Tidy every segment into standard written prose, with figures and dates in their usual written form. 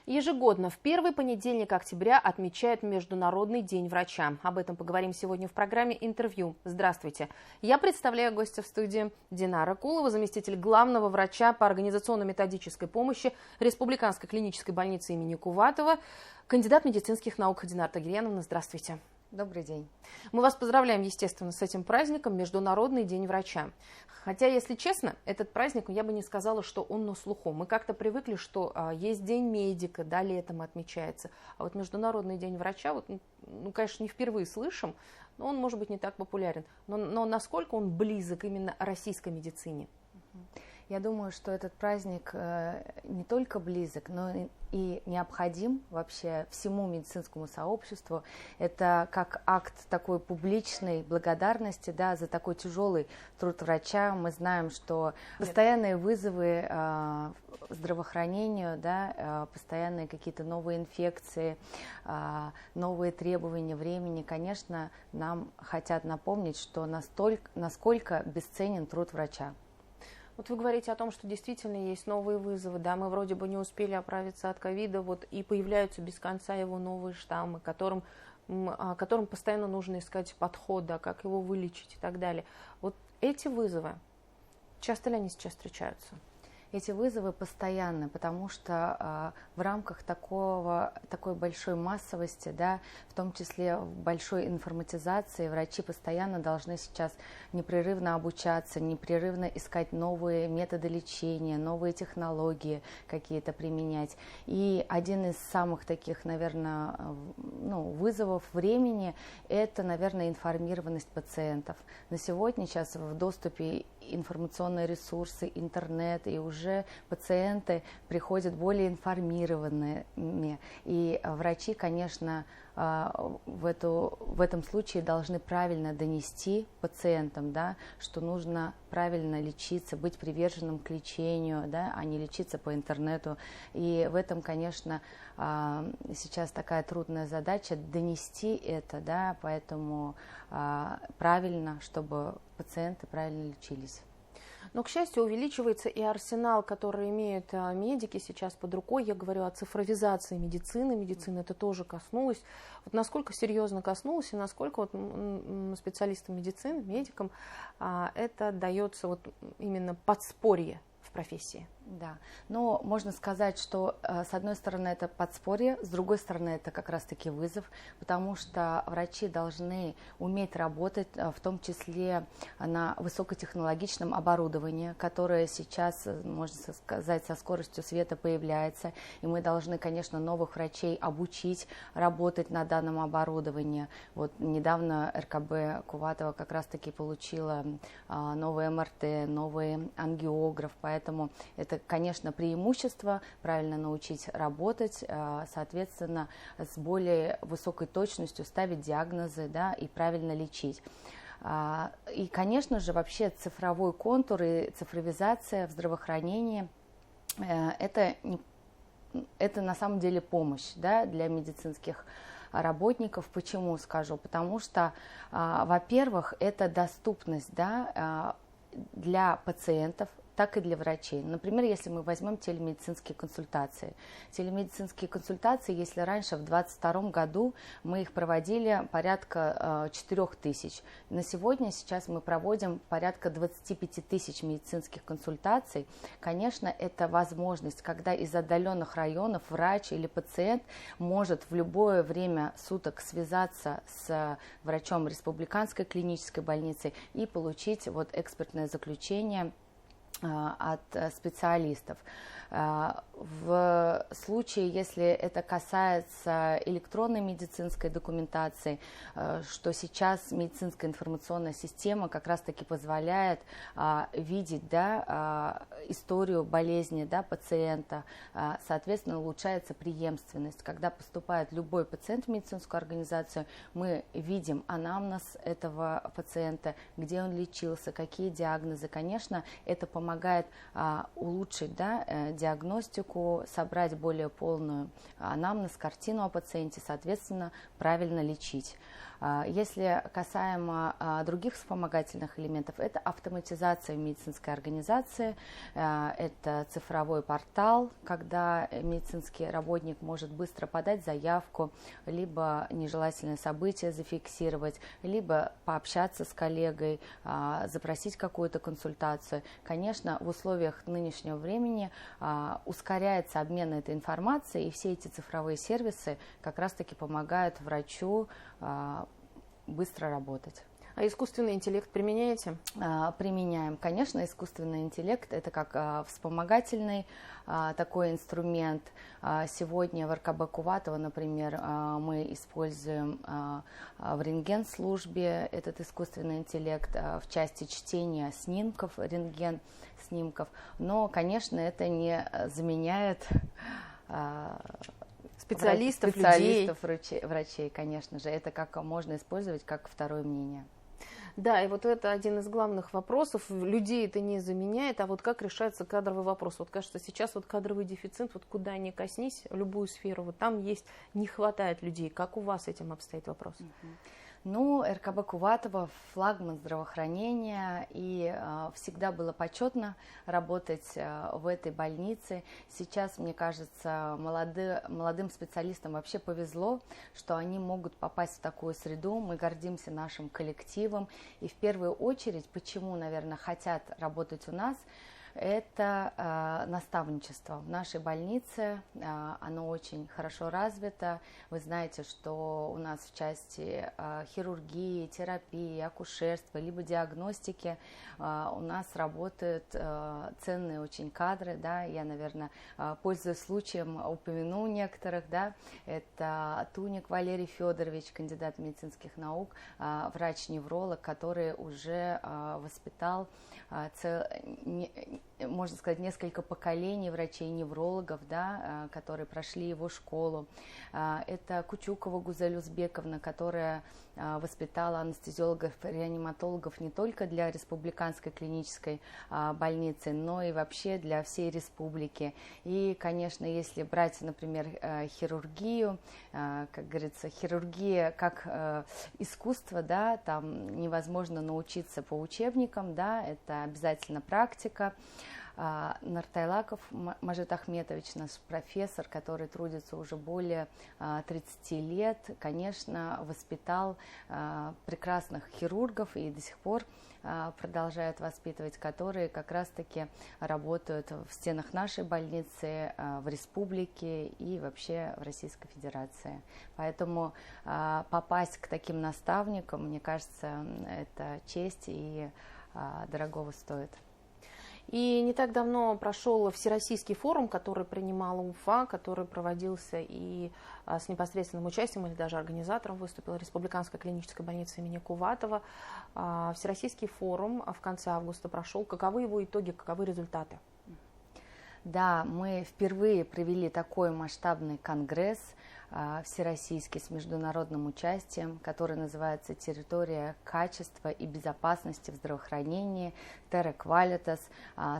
Ежегодно в первый понедельник октября отмечают Международный день врача. Об этом поговорим сегодня в программе «Интервью». Здравствуйте. Я представляю гостя в студии Динара Кулова, заместитель главного врача по организационно-методической помощи Республиканской клинической больницы имени Куватова, кандидат медицинских наук. Динара Тагирьяновна, здравствуйте. Добрый день. Мы вас поздравляем, естественно, с этим праздником, Международный день врача. Хотя, если честно, этот праздник, я бы не сказала, что он на слуху. Мы как-то привыкли, что есть День медика, да, летом отмечается. А вот Международный день врача, конечно, не впервые слышим, но он, может быть, не так популярен. Но насколько он близок именно российской медицине? Я думаю, что этот праздник не только близок, но и необходим вообще всему медицинскому сообществу. Это как акт такой публичной благодарности, да, за такой тяжелый труд врача. Мы знаем, что постоянные вызовы здравоохранению, да, постоянные какие-то новые инфекции, новые требования времени, конечно, нам хотят напомнить, что насколько бесценен труд врача. Вот вы говорите о том, что действительно есть новые вызовы, да, мы вроде бы не успели оправиться от ковида, и появляются без конца его новые штаммы, которым постоянно нужно искать подход, да, как его вылечить и так далее. Вот эти вызовы, часто ли они сейчас встречаются? Эти вызовы постоянны, потому что в рамках такой большой массовости, да, в том числе большой информатизации, врачи постоянно должны сейчас непрерывно обучаться, непрерывно искать новые методы лечения, новые технологии какие-то применять. И один из самых таких, наверное, вызовов времени – это, наверное, информированность пациентов. На сегодня сейчас в доступе информационные ресурсы, интернет, и уже пациенты приходят более информированными. И врачи, конечно, в этом случае должны правильно донести пациентам, да, что нужно правильно лечиться, быть приверженным к лечению, да, а не лечиться по интернету. И в этом, конечно, сейчас такая трудная задача донести это, да, поэтому правильно, чтобы пациенты правильно лечились. Но, к счастью, увеличивается и арсенал, который имеют медики сейчас под рукой. Я говорю о цифровизации медицины. Медицина это тоже коснулась. Вот насколько серьезно коснулось и насколько специалистам медицины, медикам это дается именно подспорье в профессии? Да, но можно сказать, что с одной стороны это подспорье, с другой стороны это как раз-таки вызов, потому что врачи должны уметь работать, в том числе на высокотехнологичном оборудовании, которое сейчас, можно сказать, со скоростью света появляется, и мы должны, конечно, новых врачей обучить работать на данном оборудовании. Вот недавно РКБ Куватова как раз-таки получила новый МРТ, новый ангиограф, поэтому это, конечно, преимущество, правильно научить работать, соответственно, с более высокой точностью ставить диагнозы, да, и правильно лечить. И, конечно же, вообще цифровой контур и цифровизация в здравоохранении это на самом деле помощь, да, для медицинских работников. Почему скажу? Потому что, во-первых, это доступность, да, для пациентов, так и для врачей. Например, если мы возьмем телемедицинские консультации. Телемедицинские консультации, если раньше, в 2022 году, мы их проводили порядка 4000. На сегодня, сейчас мы проводим порядка 25 тысяч медицинских консультаций. Конечно, это возможность, когда из отдаленных районов врач или пациент может в любое время суток связаться с врачом Республиканской клинической больницы и получить экспертное заключение от специалистов. В случае, если это касается электронной медицинской документации, что сейчас медицинская информационная система как раз-таки позволяет видеть, да, историю болезни, да, пациента, соответственно, улучшается преемственность. Когда поступает любой пациент в медицинскую организацию, мы видим анамнез этого пациента, где он лечился, какие диагнозы. Конечно, это помогает улучшить, да, диагностику, собрать более полную анамнез, картину о пациенте, соответственно, правильно лечить. Если касаемо других вспомогательных элементов, это автоматизация в медицинской организации, это цифровой портал, когда медицинский работник может быстро подать заявку, либо нежелательное событие зафиксировать, либо пообщаться с коллегой, запросить какую-то консультацию. Конечно, в условиях нынешнего времени ускоряется обмен этой информацией, и все эти цифровые сервисы как раз-таки помогают врачу быстро работать. А искусственный интеллект применяете? Применяем. Конечно, искусственный интеллект – это как вспомогательный такой инструмент. Сегодня в РКБ Куватова, например, мы используем в рентген-службе этот искусственный интеллект в части чтения снимков, рентген-снимков. Но, конечно, это не заменяет специалистов, врачей, конечно же. Это как можно использовать как второе мнение. Да, и вот это один из главных вопросов. Людей это не заменяет, а вот как решается кадровый вопрос. Вот кажется, сейчас вот кадровый дефицит, вот куда ни коснись, любую сферу, вот там есть, не хватает людей. Как у вас с этим обстоит вопрос? Ну, РКБ Куватова – флагман здравоохранения, и всегда было почетно работать в этой больнице. Сейчас, мне кажется, молодым специалистам вообще повезло, что они могут попасть в такую среду. Мы гордимся нашим коллективом, и в первую очередь, почему, наверное, хотят работать у нас – это наставничество. В нашей больнице оно очень хорошо развито. Вы знаете, что у нас в части хирургии, терапии, акушерства, либо диагностики у нас работают ценные очень кадры. Да? Я, наверное, пользуясь случаем, упомяну некоторых. Да? Это Туник Валерий Федорович, кандидат медицинских наук, врач-невролог, который уже воспитал можно сказать, несколько поколений врачей-неврологов, да, которые прошли его школу. Это Кучукова Гузель Узбековна, которая воспитала анестезиологов-реаниматологов не только для республиканской клинической больницы, но и вообще для всей республики. И, конечно, если брать, например, хирургию, как говорится, хирургия как искусство, да, там невозможно научиться по учебникам, да, это обязательно практика. Нартайлаков Мажит Ахметович, наш профессор, который трудится уже более 30 лет, конечно, воспитал прекрасных хирургов и до сих пор продолжает воспитывать, которые как раз-таки работают в стенах нашей больницы, в республике и вообще в Российской Федерации. Поэтому попасть к таким наставникам, мне кажется, это честь и дорогого стоит. И не так давно прошел Всероссийский форум, который принимала Уфа, который проводился и с непосредственным участием, или даже организатором выступила Республиканская клиническая больница имени Куватова. Всероссийский форум в конце августа прошел. Каковы его итоги, каковы результаты? Да, мы впервые провели такой масштабный конгресс всероссийский с международным участием, который называется «Территория качества и безопасности в здравоохранении Terra Qualitas»,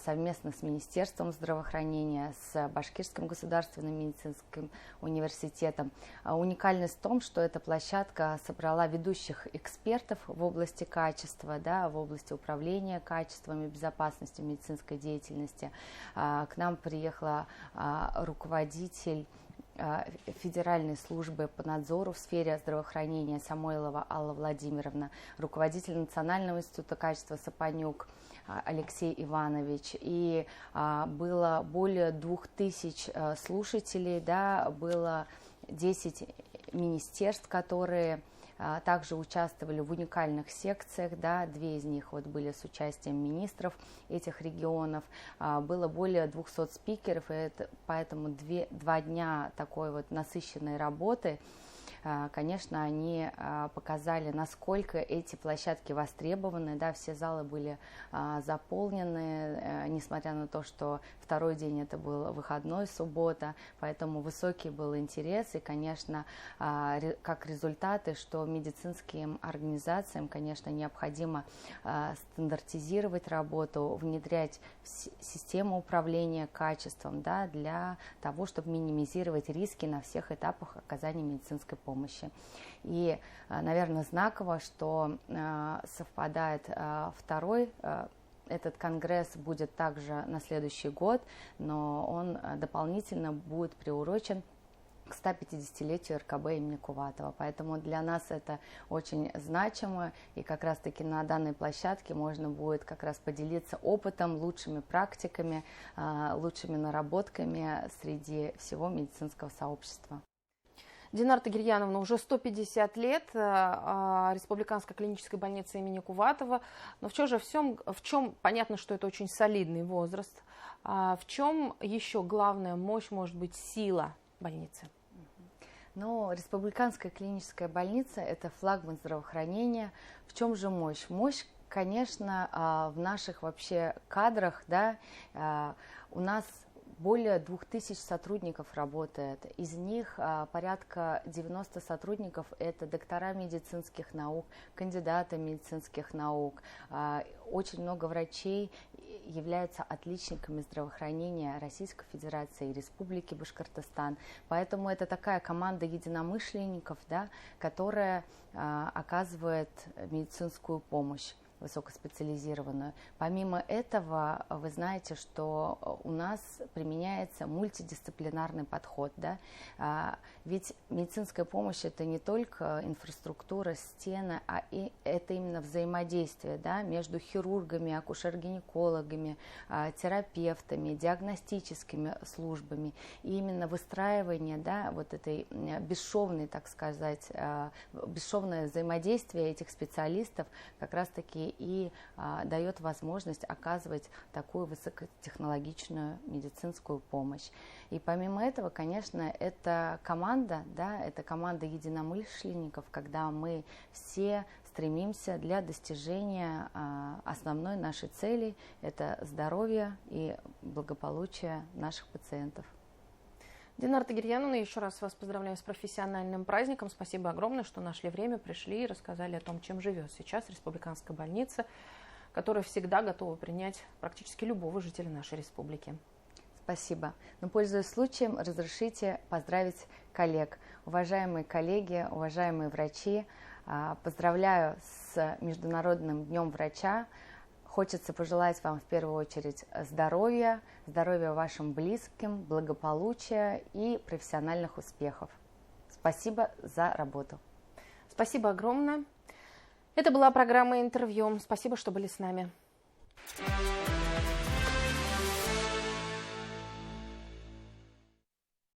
совместно с Министерством здравоохранения, с Башкирским государственным медицинским университетом. Уникальность в том, что эта площадка собрала ведущих экспертов в области качества, да, в области управления качеством и безопасностью медицинской деятельности. К нам приехала руководитель Федеральной службы по надзору в сфере здравоохранения Самойлова Алла Владимировна, руководитель Национального института качества Сапанюк Алексей Иванович. И было более 2000 слушателей, да, было 10 министерств, которые также участвовали в уникальных секциях, да, 2 из них вот были с участием министров этих регионов, было более 200 спикеров, и это, поэтому 2 дня такой вот насыщенной работы. Конечно, они показали, насколько эти площадки востребованы, да, все залы были заполнены, несмотря на то, что второй день это был выходной, суббота, поэтому высокий был интерес, и, конечно, как результаты, что медицинским организациям, конечно, необходимо стандартизировать работу, внедрять систему управления качеством, да, для того, чтобы минимизировать риски на всех этапах оказания медицинской помощи. помощи. И, наверное, знаково, что совпадает второй. Этот конгресс будет также на следующий год, но он дополнительно будет приурочен к 150-летию РКБ имени Куватова. Поэтому для нас это очень значимо, и как раз-таки на данной площадке можно будет как раз поделиться опытом, лучшими практиками, лучшими наработками среди всего медицинского сообщества. Динар Тагирьяновна, уже 150 лет Республиканской клинической больницы имени Куватова, но в чем понятно, что это очень солидный возраст, в чем еще главная мощь, может быть, сила больницы? Но Республиканская клиническая больница – это флагман здравоохранения. В чем же мощь? Мощь, конечно, в наших вообще кадрах, да, у нас более 2000 сотрудников работает, из них порядка 90 сотрудников – это доктора медицинских наук, кандидаты медицинских наук, очень много врачей являются отличниками здравоохранения Российской Федерации и Республики Башкортостан. Поэтому это такая команда единомышленников, да, которая оказывает медицинскую помощь высокоспециализированную. Помимо этого, вы знаете, что у нас применяется мультидисциплинарный подход. Да? Ведь медицинская помощь – это не только инфраструктура, стены, а это именно взаимодействие, да, между хирургами, акушер-гинекологами, терапевтами, диагностическими службами. И именно выстраивание, да, вот этой бесшовной, так сказать, бесшовное взаимодействие этих специалистов как раз-таки и дает возможность оказывать такую высокотехнологичную медицинскую помощь. И помимо этого, конечно, это команда, да, это команда единомышленников, когда мы все стремимся для достижения основной нашей цели – это здоровье и благополучие наших пациентов. Динар Тагирьяновна, еще раз вас поздравляю с профессиональным праздником. Спасибо огромное, что нашли время, пришли и рассказали о том, чем живет сейчас республиканская больница, которая всегда готова принять практически любого жителя нашей республики. Спасибо. Но, пользуясь случаем, разрешите поздравить коллег. Уважаемые коллеги, уважаемые врачи, поздравляю с Международным днем врача. Хочется пожелать вам в первую очередь здоровья, здоровья вашим близким, благополучия и профессиональных успехов. Спасибо за работу. Спасибо огромное. Это была программа «Интервью». Спасибо, что были с нами.